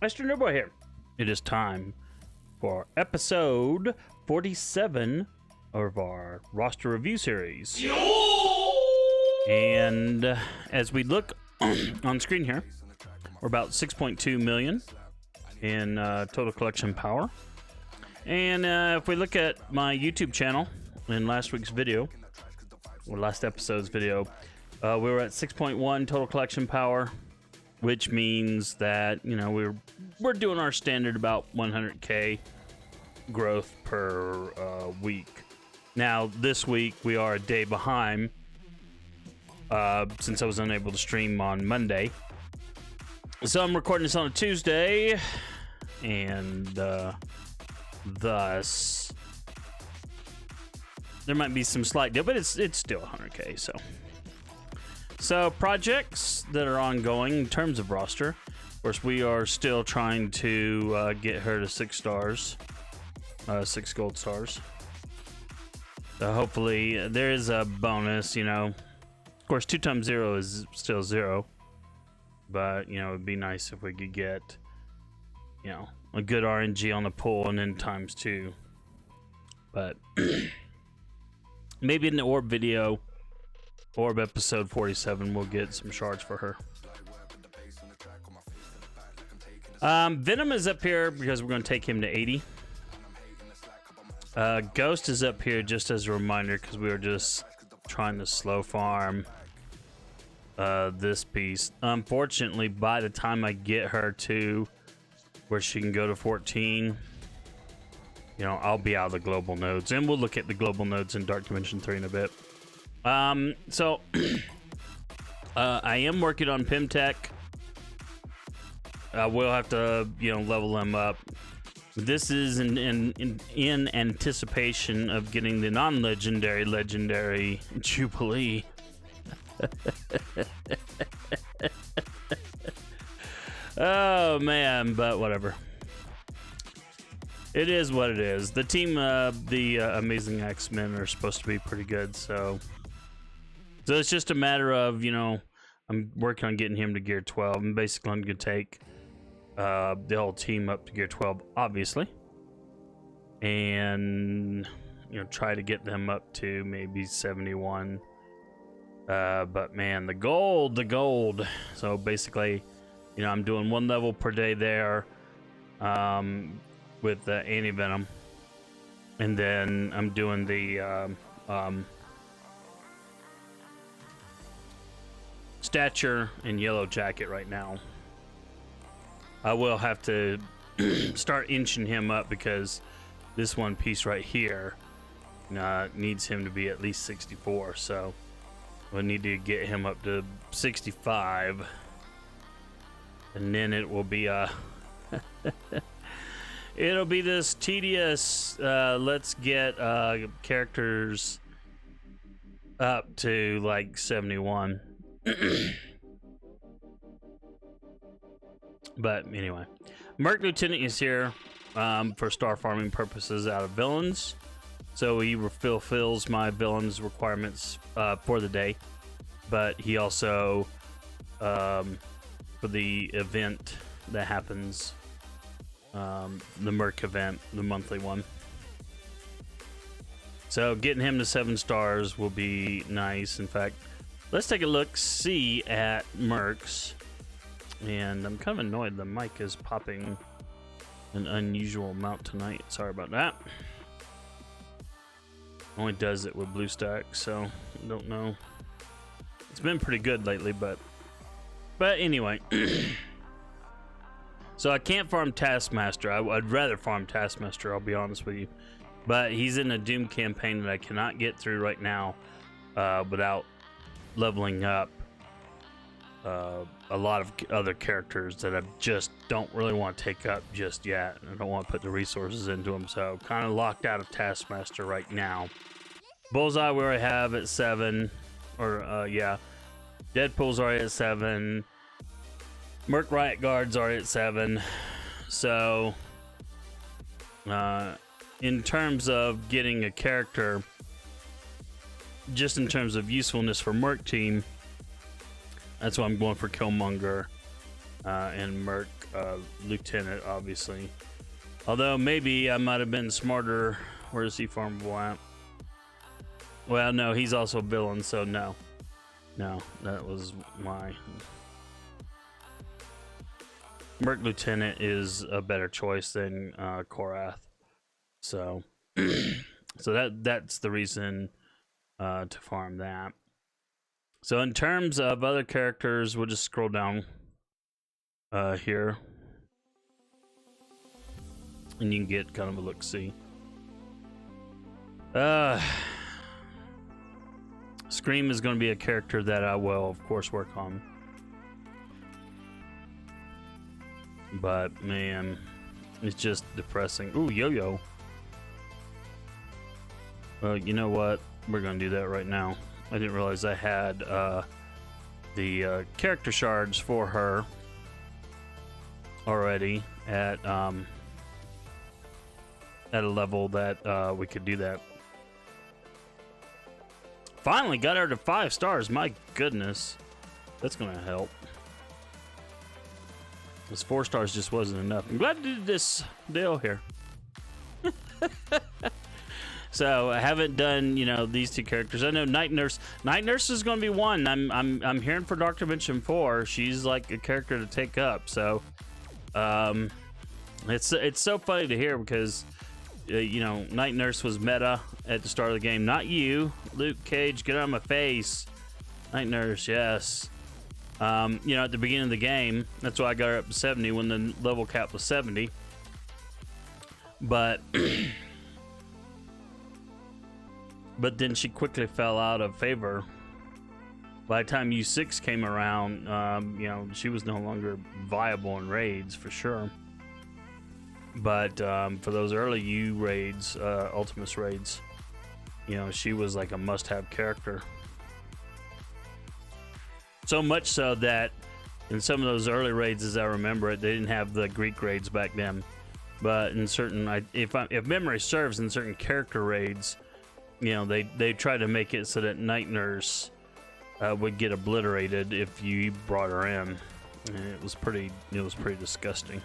AstroNerdBoy here. It is time for episode 47 of our roster review series. And as we look on screen here, we're about 6.2 million in total collection power. And if we look at my YouTube channel in last week's video, or last episode's video, we were at 6.1 total collection power, which means that, you know, we're doing our standard about 100k growth per week. Now this week we are a day behind since I was unable to stream on Monday, so I'm recording this on a Tuesday, and thus there might be some slight deal, but it's still 100k. So projects that are ongoing in terms of roster. Of course, we are still trying to get her to 6 stars, 6 gold stars. So hopefully there is a bonus, you know. Of course, 2 times 0 is still 0. But, you know, it'd be nice if we could get, you know, a good RNG on the pull and then times 2. But maybe in the orb video, orb episode 47, we'll get some shards for her. Venom is up here because we're going to take him to 80. Ghost is up here just as a reminder because we were just trying to slow farm this piece. Unfortunately, by the time I get her to where she can go to 14, you know, I'll be out of the global nodes, and we'll look at the global nodes in Dark Dimension 3 in a bit. So I am working on Pimtech. We'll have to, you know, level them up. This is in anticipation of getting the legendary Jubilee. Oh man, but whatever. It is what it is. The team, the Amazing X-Men, are supposed to be pretty good, so it's just a matter of, you know, I'm working on getting him to gear 12. And basically, I'm gonna take the whole team up to gear 12, obviously, and, you know, try to get them up to maybe 71. But man, the gold. So basically, you know, I'm doing 1 level per day there, with the anti-venom, and then I'm doing the stature and yellow jacket right now. I will have to start inching him up because this one piece right here needs him to be at least 64, so we'll need to get him up to 65, and then it will be it'll be this tedious let's get characters up to like 71. But anyway, Merc Lieutenant is here for star farming purposes out of villains, so he fulfills my villains requirements for the day, but he also for the event that happens, the Merc event, the monthly one. So getting him to 7 stars will be nice. In fact, let's take a look-see at Mercs. And I'm kind of annoyed the mic is popping an unusual amount tonight. Sorry about that. Only does it with BlueStacks, so I don't know. It's been pretty good lately, but anyway. So I can't farm Taskmaster. I'd rather farm Taskmaster, I'll be honest with you. But he's in a Doom campaign that I cannot get through right now without leveling up a lot of other characters that I just don't really want to take up just yet. I don't want to put the resources into them, so kind of locked out of Taskmaster right now. Bullseye we already have at 7, or yeah, Deadpool's already at 7. Merc Riot Guard's already at 7. So in terms of getting a character, just in terms of usefulness for Merc team, that's why I'm going for Killmonger and Merc Lieutenant, obviously. Although maybe I might have been smarter. Where is he farmable at? Well, no, he's also villain, so no. No, that was my... Merc Lieutenant is a better choice than Korath. So, so that's the reason to farm that. So in terms of other characters, we'll just scroll down here. And you can get kind of a look-see. Scream is going to be a character that I will, of course, work on. But, man, it's just depressing. Ooh, Yo-Yo. Well, you know what? We're going to do that right now. I didn't realize I had the character shards for her already at a level that we could do that. Finally got her to 5 stars. My goodness. That's going to help. This 4 stars just wasn't enough. I'm glad to do this deal here. So I haven't done, you know, these 2 characters. I know Night Nurse. Night Nurse is going to be one. I'm hearing for Dark Dimension 4. She's like a character to take up. So it's so funny to hear because you know, Night Nurse was meta at the start of the game. Not you, Luke Cage. Get out of my face. Night Nurse, yes. You know, at the beginning of the game, that's why I got her up to 70 when the level cap was 70. But but then she quickly fell out of favor. By the time U6 came around, you know, she was no longer viable in raids for sure. But for those early U raids, Ultimus raids, you know, she was like a must-have character. So much so that in some of those early raids, as I remember it, they didn't have the Greek raids back then. But in certain, if memory serves, in certain character raids, you know, they tried to make it so that Night Nurse would get obliterated if you brought her in, and it was pretty disgusting.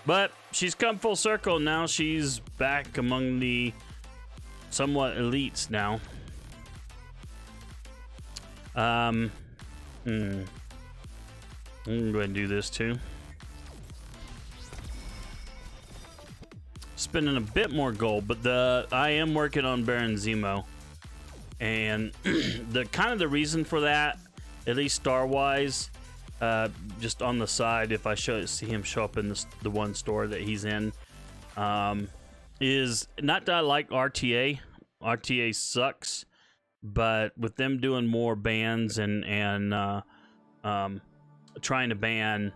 But she's come full circle now. She's back among the somewhat elites now. I'm going to go ahead and do this too. Spending a bit more gold, but I am working on Baron Zemo, and the reason for that, at least star wise, just on the side, if I see him show up in the one store that he's in, is not that I like RTA. RTA sucks, but with them doing more bans and trying to ban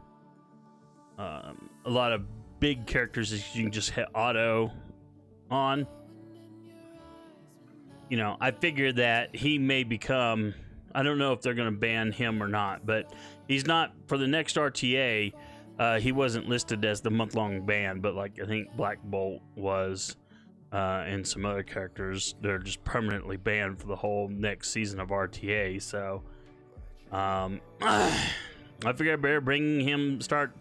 a lot of big characters that you can just hit auto on, you know, I figured that he may become, I don't know if they're going to ban him or not, but he's not, for the next RTA, he wasn't listed as the month-long ban, but like I think Black Bolt was, and some other characters, they're just permanently banned for the whole next season of RTA, so I figured I better bring him, start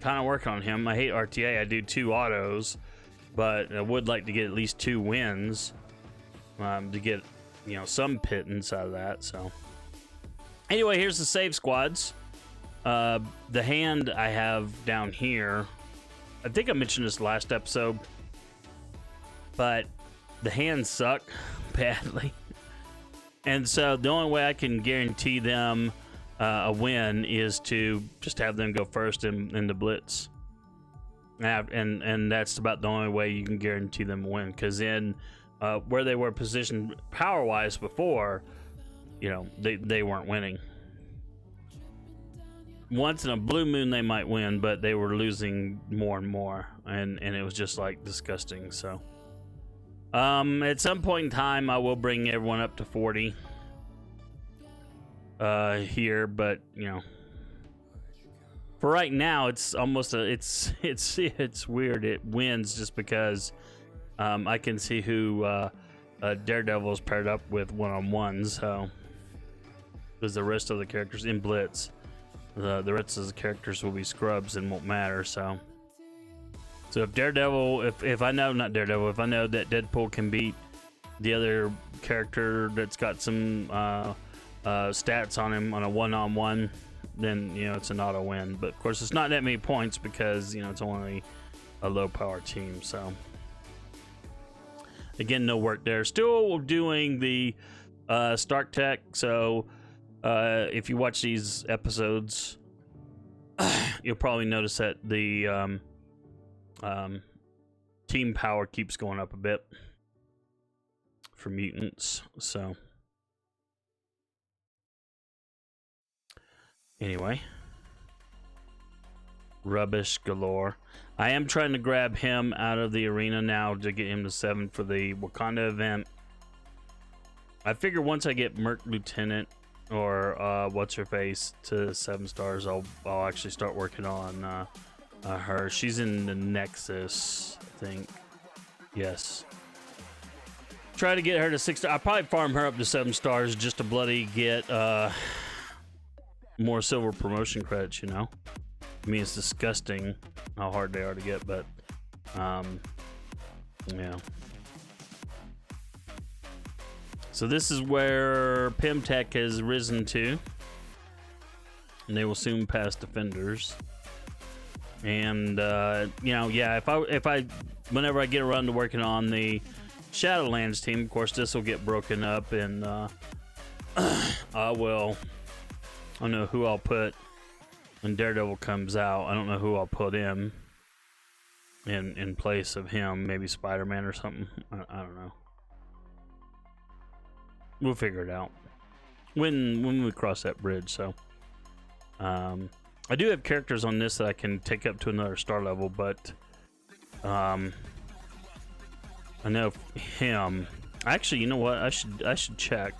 kind of working on him. I hate RTA. I do 2 autos, but I would like to get at least 2 wins to get, you know, some pittance out of that. So anyway, here's the save squads. The hand I have down here, I think I mentioned this last episode, but the hands suck badly, and so the only way I can guarantee them a win is to just have them go first in the blitz, and that's about the only way you can guarantee them a win, because in where they were positioned power wise before, you know, they weren't winning. Once in a blue moon they might win, but they were losing more and more, and it was just like disgusting. So at some point in time I will bring everyone up to 40 here, but you know, for right now it's almost it's weird. It wins just because I can see who Daredevil's paired up with one-on-one, so because the rest of the characters in blitz, The rest of the characters will be scrubs and won't matter. So if Daredevil, if I know, not Daredevil, if I know that Deadpool can beat the other character that's got some stats on him on a one-on-one, then it's an auto win. But of course, it's not that many points because it's only a low power team. So again, no work there. Still doing the Stark Tech. So if you watch these episodes, you'll probably notice that the team power keeps going up a bit for mutants. So anyway, rubbish galore. I am trying to grab him out of the arena now to get him to 7 for the Wakanda event. I figure once I get Merc Lieutenant or what's her face to 7 stars, I'll actually start working on her. She's in the Nexus, I think. Yes. Try to get her to 6 stars. I'll probably farm her up to 7 stars just to bloody get more silver promotion credits, I mean, it's disgusting how hard they are to get, but yeah. So this is where Pimtech has risen to, and they will soon pass Defenders. And yeah, if I whenever I get around to working on the Shadowlands team, of course this will get broken up, and I don't know who I'll put when Daredevil comes out. I don't know who I'll put in place of him. Maybe Spider-Man or something. I don't know. We'll figure it out when we cross that bridge. So I do have characters on this that I can take up to another star level, but I know him. Actually, you know what? I should check.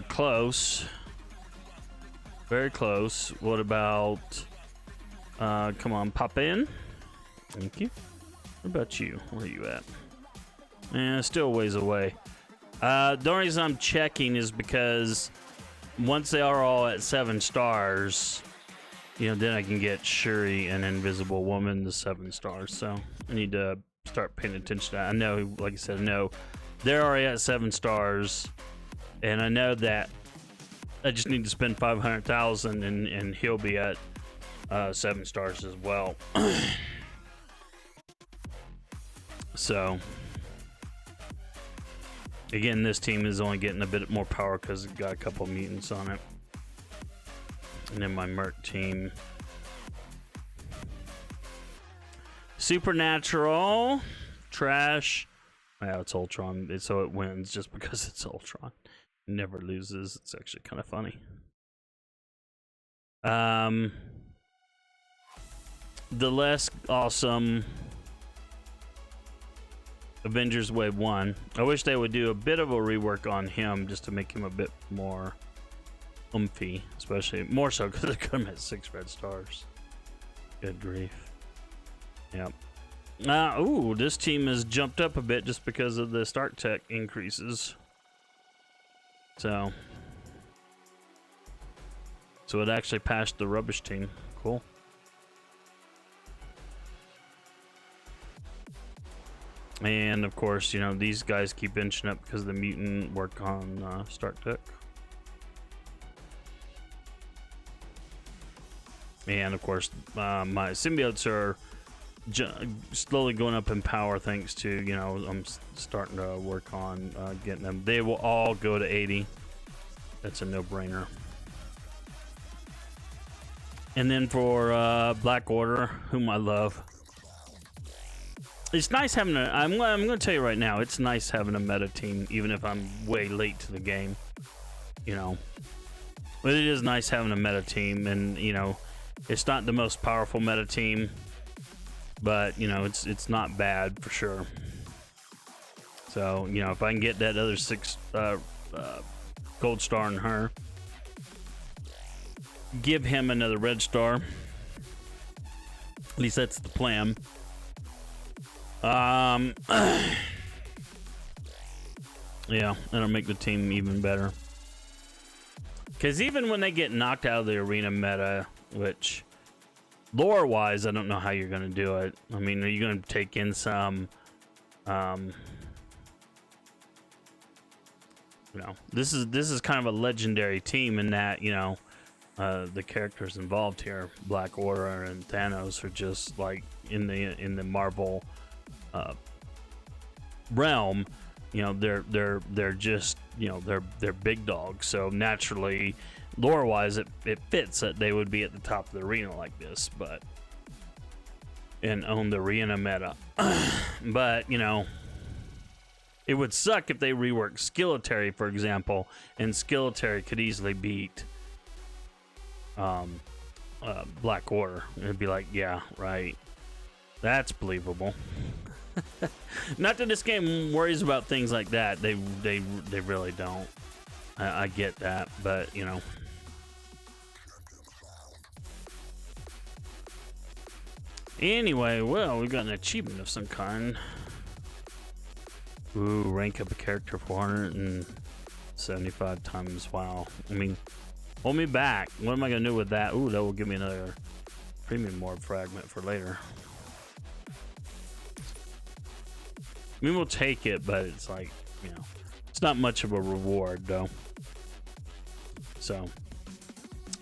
Close. Very close. What about come on, pop in. Thank you. What about you? Where are you at? Still a ways away. The only reason I'm checking is because once they are all at 7 stars, then I can get Shuri and Invisible Woman to 7 stars. So I need to start paying attention to that. I know, like I said, they're already at 7 stars, and I know that I just need to spend 500,000 and he'll be at 7 stars as well. So again, this team is only getting a bit more power because it's got a couple mutants on it. And then my Merc team. Supernatural. Trash. Yeah, it's Ultron. So it wins just because it's Ultron. It never loses. It's actually kind of funny. The less awesome Avengers Wave 1. I wish they would do a bit of a rework on him just to make him a bit more oomphy, especially more so because they got him at 6 red stars. Good grief. Yep. Ooh, this team has jumped up a bit just because of the Stark Tech increases. So it actually passed the rubbish team. Cool. And of course, these guys keep inching up because the mutant work on Stark Tech. And of course, my symbiotes are slowly going up in power thanks to, I'm starting to work on getting them. They will all go to 80. That's a no-brainer. And then for Black Order, whom I love. It's nice having I'm going to tell you right now, it's nice having a meta team, even if I'm way late to the game. But it is nice having a meta team, and it's not the most powerful meta team, but it's not bad for sure. So if I can get that other 6 gold star in her, give him another red star. At least that's the plan. Yeah, that'll make the team even better. Because even when they get knocked out of the arena meta, which lore-wise, I don't know how you're going to do it. I mean, are you going to take in some, you know, this is kind of a legendary team in that, you know, the characters involved here, Black Order and Thanos, are just like in the Marvel realm. You know, they're just, you know, they're big dogs. So naturally, lore-wise, it fits that they would be at the top of the arena like this, but and own the arena meta. But you know, it would suck if they reworked Skilletary, for example, and Skilletary could easily beat Black Order. It'd be like, yeah, right, that's believable. Not that this game worries about things like that. They really don't. I get that, but you know. Anyway, well, we got an achievement of some kind. Ooh, rank up a character 475 times. Wow. I mean, hold me back. What am I gonna do with that? Ooh, that will give me another premium orb fragment for later. I mean, we'll take it, but it's like, you know, it's not much of a reward, though. So,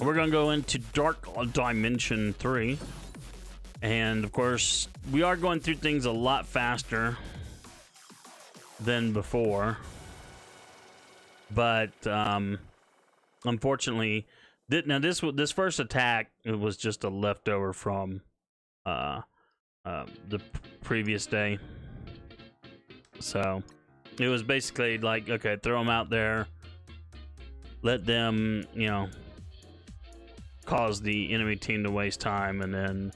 we're going to go into Dark Dimension 3. And, of course, we are going through things a lot faster than before. But, unfortunately, now this first attack, it was just a leftover from the previous day. So it was basically like, okay, throw them out there, let them, you know, cause the enemy team to waste time, and then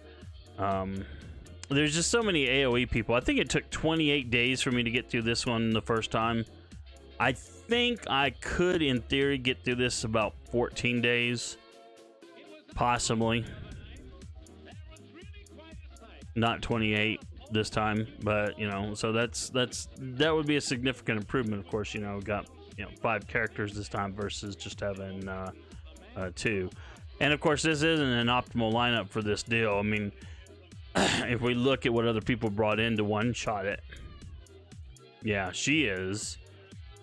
there's just so many AoE people. I think it took 28 days for me to get through this one the first time. I think I could, in theory, get through this about 14 days, possibly. Not 28 this time, but you know, so that would be a significant improvement. Of course, you know, got, you know, 5 characters this time versus just having 2. And of course, this isn't an optimal lineup for this deal. I mean, if we look at what other people brought in to one-shot it, yeah, she is,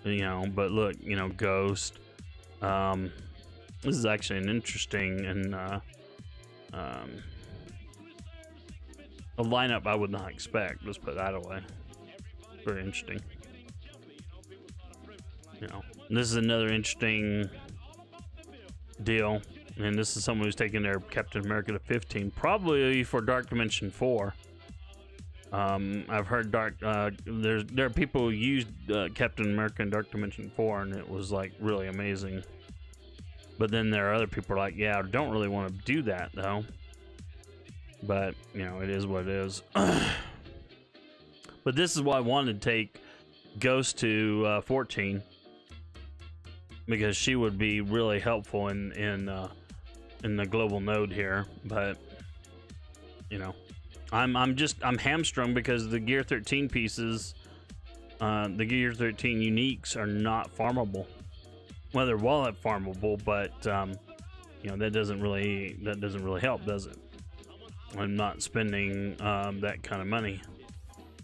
you know, but look, you know, Ghost. This is actually an interesting and a lineup I would not expect. Let's put that away. Very interesting. You know, this is another interesting deal, and this is someone who's taking their Captain America to 15, probably for Dark Dimension 4. I've heard there are people who used Captain America in Dark Dimension 4, and it was like really amazing. But then there are other people like, yeah, I don't really want to do that though. But, you know, it is what it is. But this is why I wanted to take Ghost to 14. Because she would be really helpful in the global node here. But, you know, I'm hamstrung because the Gear 13 pieces, the Gear 13 uniques are not farmable. Well, they're wallet farmable, but, you know, that doesn't really help, does it? I'm not spending that kind of money.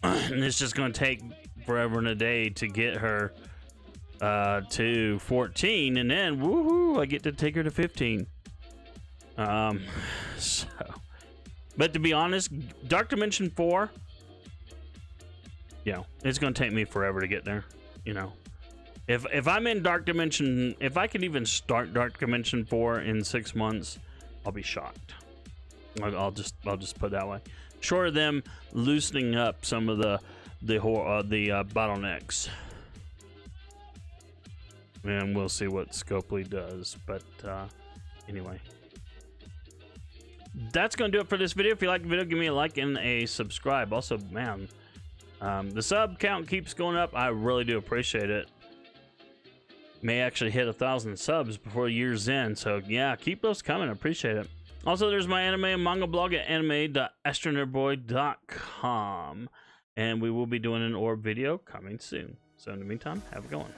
And it's just going to take forever and a day to get her to 14, and then woohoo, I get to take her to 15. So, but to be honest, Dark Dimension 4, you know, it's going to take me forever to get there. You know, if I'm in Dark Dimension, if I can even start Dark Dimension 4 in 6 months, I'll be shocked. I'll just put it that way. Short of them loosening up some of the bottlenecks, and we'll see what Scopely does. But anyway, that's gonna do it for this video. If you like the video, give me a like and a subscribe. Also, man, the sub count keeps going up. I really do appreciate it. May actually hit 1,000 subs before year's end, so yeah, keep those coming. I appreciate it. Also, there's my anime and manga blog at anime.astronerdboy.com, and we will be doing an orb video coming soon. So in the meantime, have a good one.